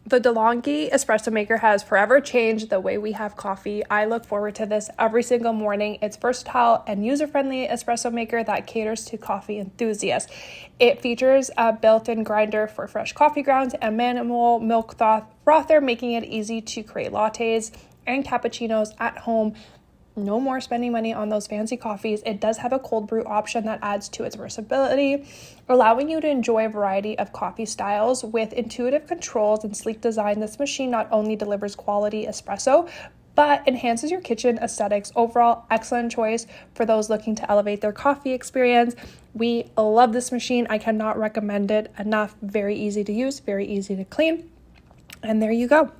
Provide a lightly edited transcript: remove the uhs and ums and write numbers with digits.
The DeLonghi espresso maker has forever changed the way we have coffee. I look forward to this every single morning. It's versatile and user-friendly espresso maker that caters to coffee enthusiasts. It features a built-in grinder for fresh coffee grounds and manual milk frother, making it easy to create lattes and cappuccinos at home. No more spending money on those fancy coffees. It does have a cold brew option that adds to its versatility, allowing you to enjoy a variety of coffee styles. With intuitive controls and sleek design, this machine not only delivers quality espresso, but enhances your kitchen aesthetics. Overall, excellent choice for those looking to elevate their coffee experience. We love this machine. I cannot recommend it enough. Very easy to use, very easy to clean. And there you go.